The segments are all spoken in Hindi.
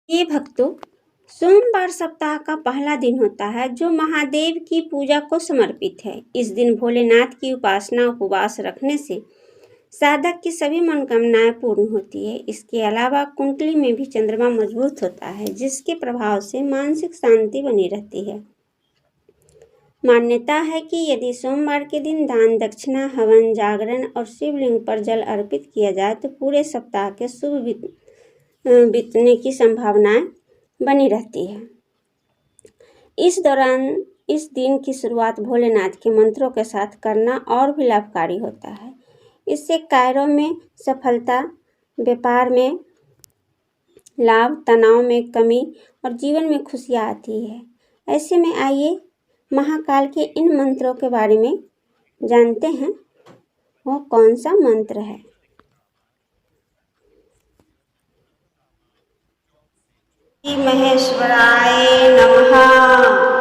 ये भक्तों, सोमवार सप्ताह का पहला दिन होता है जो महादेव की पूजा को समर्पित है। इस दिन भोलेनाथ की उपासना उपवास रखने से साधक की सभी मनोकामनाएं पूर्ण होती है। इसके अलावा कुंडली में भी चंद्रमा मजबूत होता है, जिसके प्रभाव से मानसिक शांति बनी रहती है। मान्यता है कि यदि सोमवार के दिन दान दक्षिणा, हवन, जागरण और शिवलिंग पर जल अर्पित किया जाए तो पूरे सप्ताह के शुभ बीतने की संभावनाएं बनी रहती है। इस दौरान इस दिन की शुरुआत भोलेनाथ के मंत्रों के साथ करना और भी लाभकारी होता है। इससे कार्यों में सफलता, व्यापार में लाभ, तनाव में कमी और जीवन में खुशियाँ आती है। ऐसे में आइए महाकाल के इन मंत्रों के बारे में जानते हैं। वो कौन सा मंत्र है? श्री महेश्वराय नमः।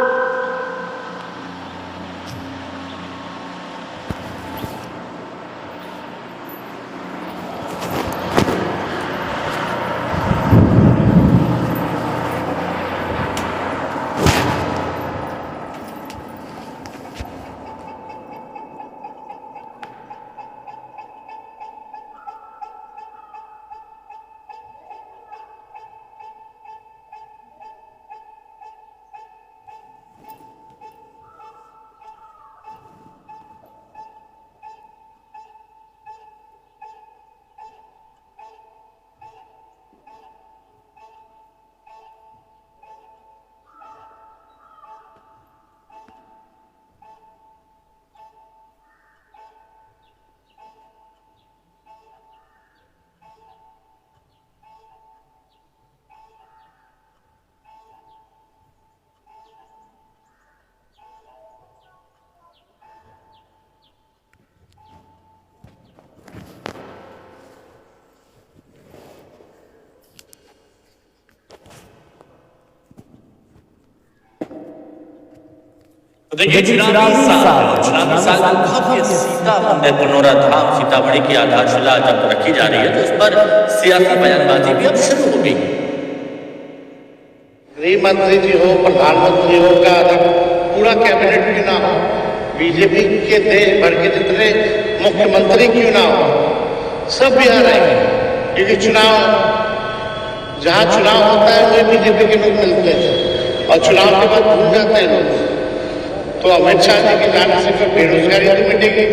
देखिए, चुनावी साल भव्य सीता मंदिर पुनौरा धाम सीतामढ़ी की आधारशिला जब रखी जा रही है तो उस पर सियासी बयानबाजी भी अब शुरू हो गई। गृह मंत्री जी हो, प्रधानमंत्री हो का पूरा कैबिनेट क्यों ना हो, बीजेपी के देश भर के जितने मुख्यमंत्री क्यों ना हो, सब भी आ रहे हैं। क्योंकि जहाँ चुनाव होता है वही बीजेपी के लोग मिलते हैं और चुनाव के बाद भूल जाते हैं लोग। तो अमित शाह जी के जाने से फिर बेरोजगारी तो मिटेगी,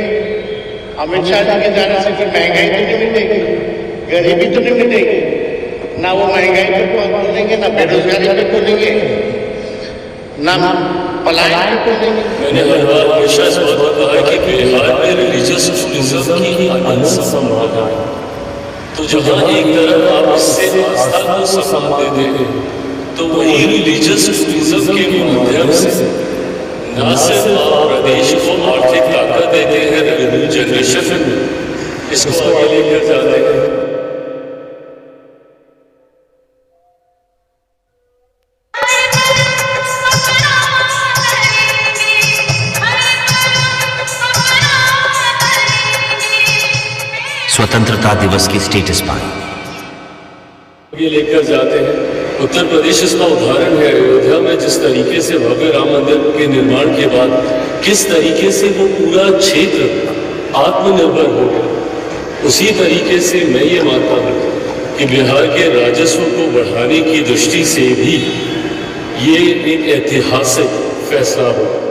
अमित शाह जी के जाने से फिर महंगाई तो नहीं मिटेगी, गरीबी तो नहीं मिटेगी। ना वो महंगाई पे बोलेंगे, ना बेरोजगारी पे बोलेंगे, ना पलायन पे बोलेंगे। मैंने हर बार हमेशा इस बात को कहा कि बिहार में रिलीजियस टूरिज्म की अनंत संभावना है। तो जहाँ एक तरफ आप इससे आस्था को सम्मान देते हैं तो वही रिलीजियस टूरिज्म के माध्यम से न सिर्फ आप प्रदेश को आर्थिक ताकत देते हैं, रेवेन्यू जनरेशन में इसको आगे लेकर जाते हैं। स्वतंत्रता दिवस की स्टेटस पाई आगे लेकर जाते हैं। उत्तर प्रदेश इसका उदाहरण है। अयोध्या में जिस तरीके से भव्य राम मंदिर के निर्माण के बाद किस तरीके से वो पूरा क्षेत्र आत्मनिर्भर हो गया, उसी तरीके से मैं ये मानता हूँ कि बिहार के राजस्व को बढ़ाने की दृष्टि से भी ये एक ऐतिहासिक फैसला होगा।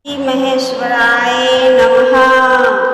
श्री महेश्वराय नमः।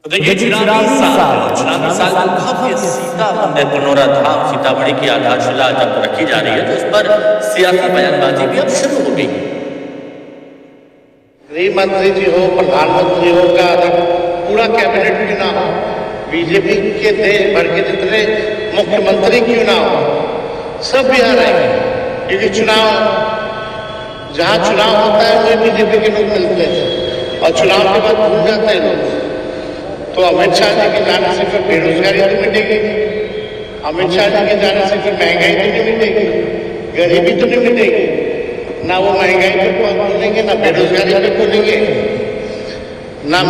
तो देखिए चुरासी साल भव्य सीता मंदिर पुनौरा धाम सीतामढ़ी की आधारशिला जब रखी जा रही है तो उस पर सियासी बयानबाजी भी अब शुरू हो गई। गृह मंत्री जी हो, प्रधानमंत्री हो का अगर पूरा कैबिनेट क्यों ना हो, बीजेपी के देश भर के जितने मुख्यमंत्री क्यों ना हो, सब बिहार आएंगे। क्योंकि चुनाव, जहाँ चुनाव होता है वही बीजेपी के लोग मिलते हैं और चुनाव के बाद भूल जाते हैं लोग। तो अमित शाह जी के जाने से फिर बेरोजगारी तो मिटेगी, अमित शाह जी के जाने से फिर महंगाई तो नहीं मिटेगी, गरीबी तो नहीं मिटेगी, ना वो महंगाई पे बोलेंगे, ना बेरोजगारी पे बोलेंगे, ना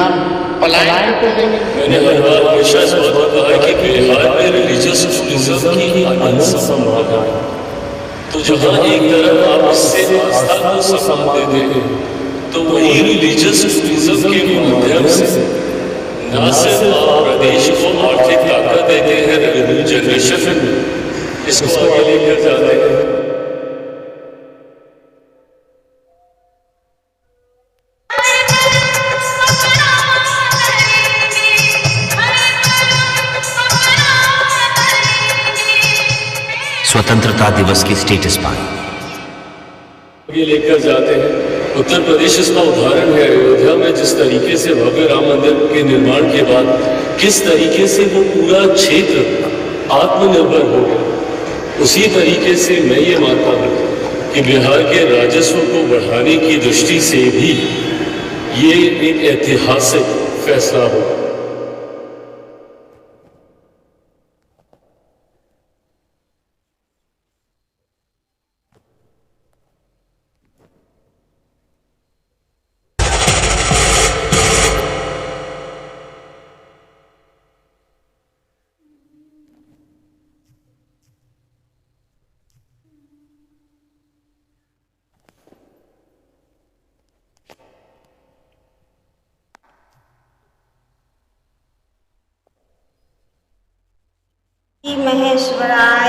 पलायन पे बोलेंगे। मैंने हर बार हमेशा इस बात को कहा है कि बिहार में रिलीजियस टूरिज्म की अनंत संभावना है। तो जहाँ एक तरफ आप इससे आस्था को सम्मान देते हैं, तो वही रिलीजियस टूरिज्म के माध्यम से न सिर्फ आप प्रदेश को आर्थिक ताकत देते हैं, रेवेन्यू जनरेशन में इसको आगे लेकर जाते हैं। स्वतंत्रता दिवस की स्टेटस पाई ये लेकर जाते हैं। उत्तर प्रदेश इसका उदाहरण है। अयोध्या में जिस तरीके से भव्य राम मंदिर के निर्माण के बाद किस तरीके से वो पूरा क्षेत्र आत्मनिर्भर हो गया, उसी तरीके से मैं ये मानता हूँ कि बिहार के राजस्व को बढ़ाने की दृष्टि से भी ये एक ऐतिहासिक फैसला होगा। महेश्वराय